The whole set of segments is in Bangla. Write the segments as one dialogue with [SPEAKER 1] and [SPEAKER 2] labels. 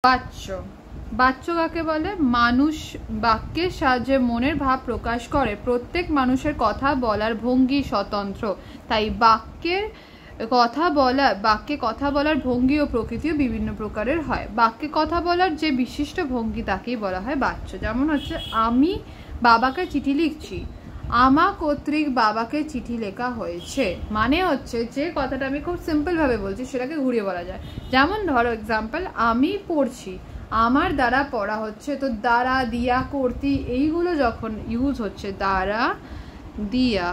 [SPEAKER 1] বাচ্য। বাচ্য কাকে বলে? মানুষ বাক্যের সাহায্যে মনের ভাব প্রকাশ করে। প্রত্যেক মানুষের কথা বলার ভঙ্গি স্বতন্ত্র, তাই বাক্যে কথা বলার ভঙ্গি ও প্রকৃতিও বিভিন্ন প্রকারের হয়। বাক্যে কথা বলার যে বিশিষ্ট ভঙ্গি তাকেই বলা হয় বাচ্য। যেমন হচ্ছে, আমি বাবাকে চিঠি লিখছি, আমা কর্তৃক বাবাকে চিঠি লেখা হয়েছে। মানে হচ্ছে যে কথাটা আমি খুব সিম্পল ভাবে বলছি সেটাকে ঘুরিয়ে বলা যায়। যেমন ধরো এক্সাম্পল, আমি পড়ছি, আমার দ্বারা পড়া হচ্ছে। তো দ্বারা, দিয়া, কর্তৃ এইগুলো যখন ইউজ হচ্ছে, দ্বারা, দিয়া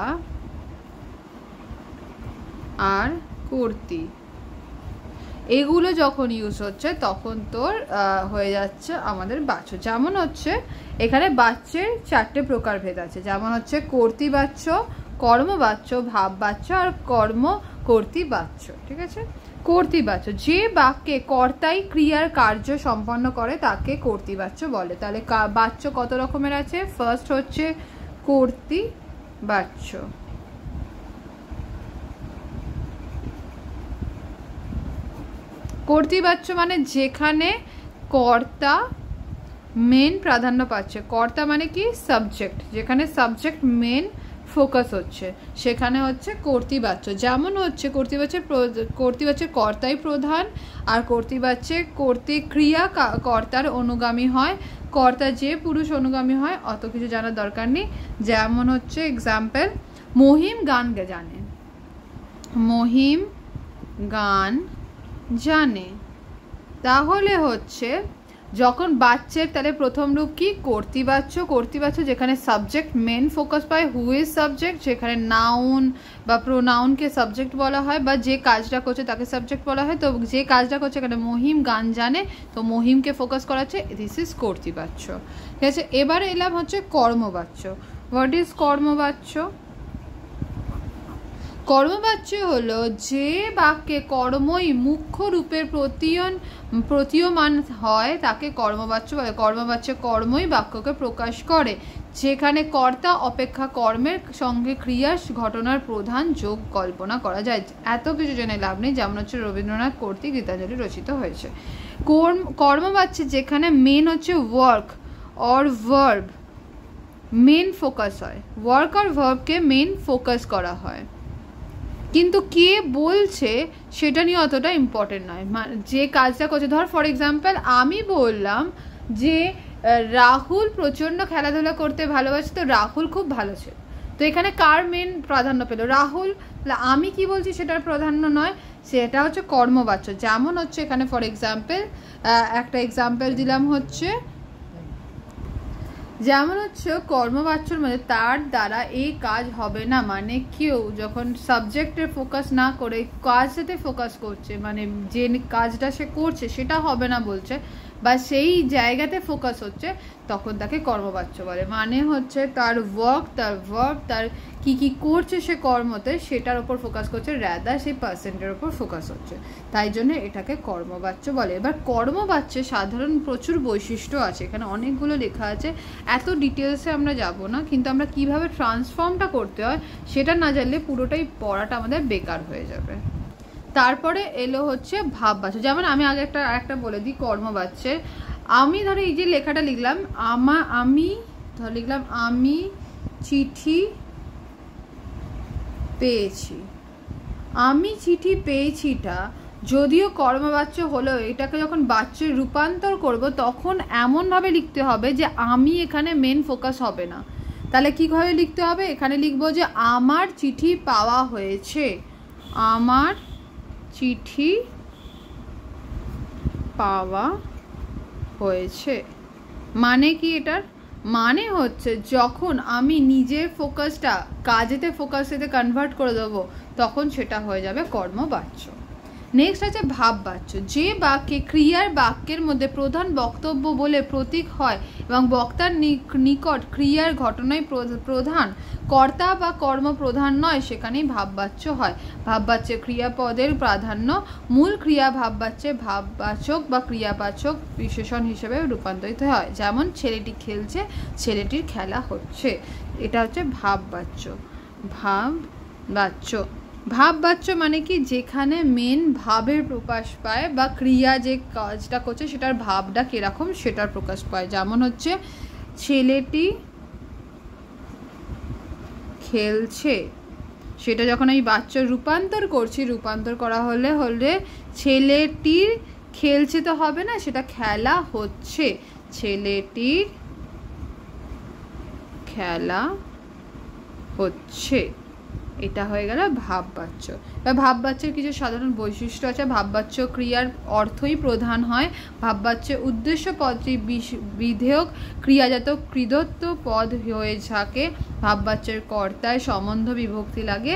[SPEAKER 1] আর কর্তৃ এগুলো যখন ইউজ হচ্ছে তখন তোর হয়ে যাচ্ছে আমাদের বাচ্য। যেমন হচ্ছে এখানে বাচ্যের 4টে প্রকারভেদ আছে। যেমন হচ্ছে কর্তৃবাচ্য, কর্মবাচ্য, ভাববাচ্য আর কর্তৃবাচ্য। ঠিক আছে? কর্তৃবাচ্য, যে বাক্যে কর্তাই ক্রিয়ার কার্য সম্পন্ন করে তাকে কর্তৃবাচ্য বলে। তাহলে বাচ্য কত রকমের আছে? ফার্স্ট হচ্ছে কর্তৃবাচ্য। কর্তৃবাচ্য মানে যেখানে কর্তা মেন প্রাধান্য পাচ্ছে। কর্তা মানে কি? সাবজেক্ট। যেখানে সাবজেক্ট মেন ফোকাস হচ্ছে সেখানে হচ্ছে কর্তৃবাচ্য। যেমন হচ্ছে কর্তৃবাচ্যের কর্তাই প্রধান, আর কর্তৃবাচ্যের কর্তৃক্রিয়া কর্তার অনুগামী হয়। কর্তা যে পুরুষ অনুগামী হয় অত কিছু জানার দরকার নেই। যেমন হচ্ছে এক্সাম্পল, মহিম গান জানে, মহিম গান জানে। তাহলে হচ্ছে যখন বাচ্চের, তাহলে প্রথম রূপ কি? কর্তৃবাচ্য। কর্তৃবাচ্য যেখানে সাবজেক্ট মেন ফোকাস পায়, হু ইজ সাবজেক্ট, যেখানে নাউন বা প্রোনাউনকে সাবজেক্ট বলা হয়, বা যে কাজটা করছে তাকে সাবজেক্ট বলা হয়। তো যে কাজটা করছে এখানে মহিম গান জানে, তো মহিমকে ফোকাস করাচ্ছে, দিস ইজ কর্তৃবাচ্য। ঠিক আছে? এবারে এলাম হচ্ছে কর্মবাচ্য। What is কর্মবাচ্য? কর্মবাচ্য হলো যে বাক্যে কর্মই মুখ্য রূপের প্রতীয়মান হয় তাকে কর্মবাচ্য বলে। কর্মবাচ্য কর্মই বাক্যকে প্রকাশ করে, যেখানে কর্তা অপেক্ষা কর্মের সঙ্গে ক্রিয়ার ঘটনার প্রধান যোগ কল্পনা করা যায়। এত কিছু জেনে লাভ নেই। যেমন হচ্ছে রবীন্দ্রনাথ কর্তৃক গীতাঞ্জলি রচিত হয়েছে। কর্মবাচ্য যেখানে মেন হচ্ছে work or verb main focus হয়, ওয়ার্ক আর ভার্বকে মেন ফোকাস করা হয়, কিন্তু কে বলছে সেটা নিয়ে অতটা ইম্পর্টেন্ট নয়। যে কাজটা করছে, ধর ফর এক্সাম্পল আমি বললাম যে রাহুল প্রচণ্ড খেলাধুলা করতে ভালোবাসে, তো রাহুল খুব ভালো ছিল। তো এখানে কার মেন প্রাধান্য পেল? রাহুল। আমি কি বলছি সেটার প্রাধান্য নয়, সেটা হচ্ছে কর্মবাচ্য। যেমন হচ্ছে এখানে ফর এক্সাম্পল একটা এক্সাম্পল দিলাম হচ্ছে, যেমন হচ্ছে কর্মবাচ্যর মধ্যে তার দ্বারা এই কাজ হবে না, মানে কেউ যখন সাবজেক্টে ফোকাস না করে কাজটাতে ফোকাস করছে, মানে যে কাজটা সে করছে সেটা হবে না বলছে, বা সেই জায়গাতে ফোকাস হচ্ছে, তখন তাকে কর্মবাচ্য বলে। মানে হচ্ছে তার ওয়ার্ক, তার ভার্ব, তার কি কি করছে সে কর্মতে, সেটার ওপর ফোকাস করছে, রাদার সেই পার্সেন্টের ওপর ফোকাস হচ্ছে, তাই জন্য এটাকে কর্মবাচ্য বলে। এবার কর্মবাচ্যে সাধারণ প্রচুর বৈশিষ্ট্য আছে, এখানে অনেকগুলো লেখা আছে, এত ডিটেলসে আমরা যাব না, কিন্তু আমরা কিভাবে ট্রান্সফর্মটা করতে হয় সেটা না জানলে পুরোটাই পড়াটা আমাদের বেকার হয়ে যাবে। তারপরে এলো হচ্ছে ভাববাচ্য। যেমন আমি আগে একটা বলে দিই কর্মবাচ্যে, আমি ধরো এই যে লেখাটা লিখলাম, আমি চিঠি পেয়েছি। আমি চিঠি পেয়েছিটা যদিও কর্মবাচ্য হলেও এটাকে যখন বাচ্যে রূপান্তর করব তখন এমনভাবে লিখতে হবে যে আমি এখানে মেন ফোকাস হবে না। তাহলে কীভাবে লিখতে হবে? এখানে লিখবো যে আমার চিঠি পাওয়া হয়েছে, আমার চিঠি পাওয়া হয়েছে। মানে কি এটার? মানে হচ্ছে যখন আমি নিজের ফোকাসটা কাজেতে ফোকাসেতে কনভার্ট করে দেবো তখন সেটা হয়ে যাবে কর্মবাচ্য। নেক্সট আছে ভাববাচ্য। যে বাক্যে ক্রিয়ার বাক্যের মধ্যে প্রধান বক্তব্য বলে প্রতীক হয় এবং বক্তার নিকট ক্রিয়ার ঘটনাই প্রধান, কর্তা বা কর্ম প্রধান নয়, সেখানেই ভাববাচ্য হয়। ভাববাচ্যে ক্রিয়াপদের প্রাধান্য মূল ক্রিয়া ভাববাচ্যে ভাববাচক বা ক্রিয়াবাচক বিশেষণ হিসেবে রূপান্তরিত হয়। যেমন ছেলেটি খেলছে, ছেলেটির খেলা হচ্ছে, এটা হচ্ছে ভাববাচ্য। ভাববাচ্য ভাব বাচ্য মানে কি, যেখানে মেন ভাবের প্রকাশ পায় বা ক্রিয়া যে কাজটা করছে সেটার ভাবটা কিরকম সেটার প্রকাশ পায়। যেমন হচ্ছে ছেলেটি খেলছে, সেটা যখন আমি বাচ্চা রূপান্তর করছি, রূপান্তর করা হলে ছেলেটির খেলছে তো হবে না, সেটা খেলা হচ্ছে, ছেলেটির খেলা হচ্ছে, এটা হয়ে গেল ভাববাচ্য। বা ভাববাচ্যের কিছু সাধারণ বৈশিষ্ট্য আছে। ভাববাচ্য ক্রিয়ার অর্থই প্রধান হয়। ভাববাচ্যের উদ্দেশ্য পদটি বিধেয়ক ক্রিয়াজাত কৃদত্ব পদ হয়ে থাকে। ভাববাচ্যের কর্তায় সম্বন্ধ বিভক্তি লাগে।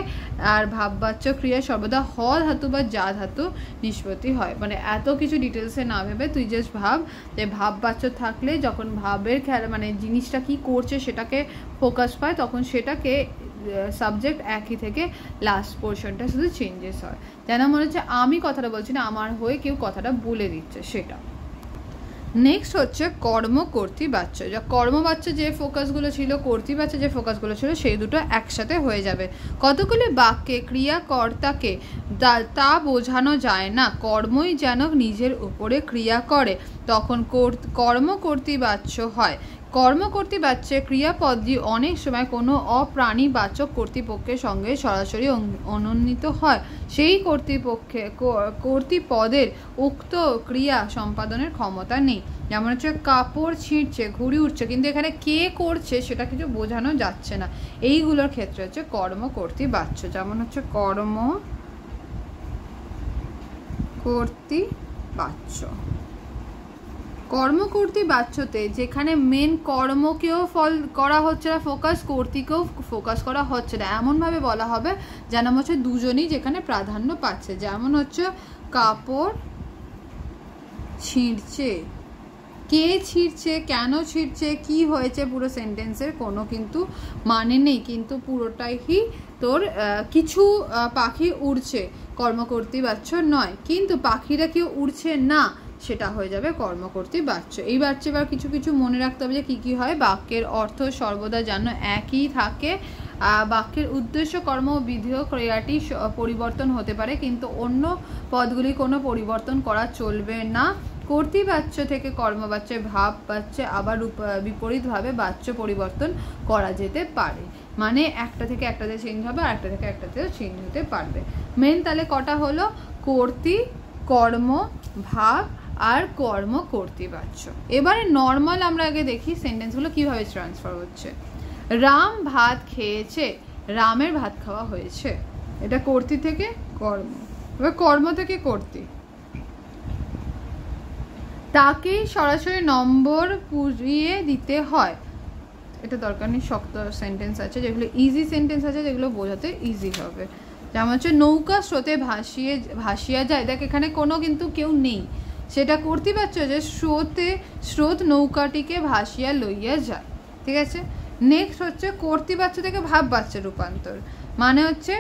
[SPEAKER 1] আর ভাববাচ্য ক্রিয়া সর্বদা হ ধাতু বা যা ধাতু নিষ্পত্তি হয়। মানে এত কিছু ডিটেলসে না ভেবে তুই জাস্ট ভাব যে ভাববাচ্য থাকলে যখন ভাবের খেলা মানে জিনিসটা কি করছে সেটাকে ফোকাস পায়, তখন সেটাকে সাবজেক্ট একই থেকে লাস্ট পোর্শনটা শুধু চেঞ্জেস হয়। যেন মনে হচ্ছে আমি কথাটা বলছি না, আমার হয়ে কেউ কথাটা বলে দিচ্ছে সেটা। নেক্সট হচ্ছে কর্মকর্তৃবাচ্য। যা কর্মবাচ্য যে ফোকাসগুলো ছিল, কর্তৃবাচ্য যে ফোকাসগুলো ছিল, সেই দুটো একসাথে হয়ে যাবে। কতগুলি বাক্যে ক্রিয়াকর্তাকে তা বোঝানো যায় না, কর্মই যেন নিজের উপরে ক্রিয়া করে, তখন কর্মকর্তৃবাচ্য হয়। কর্মকর্তৃবাচ্যে ক্রিয়াপদটি অনেক সময় কোনো অপ্রাণীবাচক কর্তৃপক্ষের সঙ্গে সরাসরি অনুন্নীত হয়। সেই কর্তৃপদের উক্ত ক্রিয়া সম্পাদনের ক্ষমতা নেই। যেমন হচ্ছে কাপড় ছিঁড়ছে, ঘুড়ি উঠছে, কিন্তু এখানে কে করছে সেটা কিছু বোঝানো যাচ্ছে না। এইগুলোর ক্ষেত্রে হচ্ছে কর্মকর্তৃবাচ্য। যেমন হচ্ছে কর্মকর্তৃবাচ্য। কর্মকর্তৃবাচ্যতে যেখানে মেন কর্মকেও করা হচ্ছে না ফোকাস, কর্তৃকেও ফোকাস করা হচ্ছে না, এমনভাবে বলা হবে যেন হচ্ছে দুজনই যেখানে প্রাধান্য পাচ্ছে। যেমন হচ্ছে কাপড় ছিঁড়ছে, কে ছিঁড়ছে, কেন ছিঁড়ছে, কি হয়েছে, পুরো সেন্টেন্সের কোনো কিন্তু মানে নেই, কিন্তু পুরোটাই তোর কিছু পাখি উড়ছে, কর্মকর্তৃবাচ্য নয়। কিন্তু পাখিরা কেউ উড়ছে না, সেটা হয়ে যাবে কর্মকর্তৃবাচ্য। এই বাচ্চা এবার কিছু কিছু মনে রাখতে হবে যে কী কী হয়। বাক্যের অর্থ সর্বদা যেন একই থাকে। বাক্যের উদ্দেশ্য কর্ম ও বিধেয় ক্রিয়াটি পরিবর্তন হতে পারে, কিন্তু অন্য পদগুলি কোনো পরিবর্তন করা চলবে না। কর্তৃবাচ্য থেকে কর্মবাচ্যে ভাব বাচ্চে আবার বিপরীতভাবে বাচ্য পরিবর্তন করা যেতে পারে। মানে একটা থেকে একটাতে চেঞ্জ হবে আর একটা থেকে একটাতেও চেঞ্জ হতে পারবে। মেন তাহলে কটা হলো? কর্তৃ, কর্ম, ভাব আর কর্মকর্তৃবাচ্য। এবারে নর্মাল আমরা আগে দেখি সেন্টেন্সগুলো কিভাবে ট্রান্সফার হচ্ছে। রাম ভাত খেয়েছে, রামের ভাত খাওয়া হয়েছে, এটা কর্তৃ থেকে কর্ম। এবার কর্ম থেকে কর্তৃ। তাকেই সরাসরি নম্বর পুড়িয়ে দিতে হয়, এটা দরকার নেই। শক্ত সেন্টেন্স আছে যেগুলো ইজি সেন্টেন্স আছে, যেগুলো বোঝাতে ইজি হবে। যেমন হচ্ছে নৌকা স্রোতে ভাসিয়া যায়, দেখ এখানে কোনো কিন্তু কেউ নেই, সেটা কর্তৃবাচ্য যে স্রোত নৌকাটিকে ভাসিয়া লইয়া যায়। ঠিক আছে। নেক্সট হচ্ছে কর্তৃবাচ্য থেকে ভাববাচ্য রূপান্তর। মানে হচ্ছে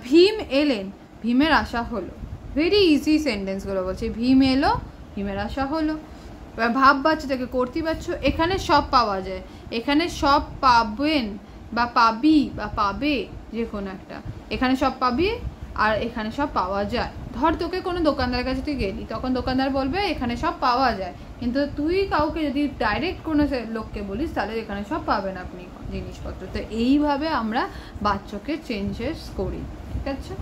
[SPEAKER 1] ভীম এলেন, ভীমের আশা হলো। ভেরি ইজি সেন্টেন্সগুলো বলছে, ভীম এলো, ভীমের আশা হলো। ভাববাচ্য থেকে কর্তৃবাচ্য, এখানে সব পাওয়া যায়, এখানে সব পাবেন বা পাবি বা পাবে, যে কোনো একটা, এখানে সব পাবি আর এখানে সব পাওয়া যায়। ধর তোকে কোনো দোকানদারের কাছে তুই গেলি, তখন দোকানদার বলবে এখানে সব পাওয়া যায়, কিন্তু তুই কাউকে যদি ডাইরেক্ট কোনো লোককে বলিস তাহলে এখানে সব পাবেন আপনি জিনিসপত্র। তো এইভাবে আমরা বাচ্চাকে চেঞ্জেস করি। ঠিক আছে।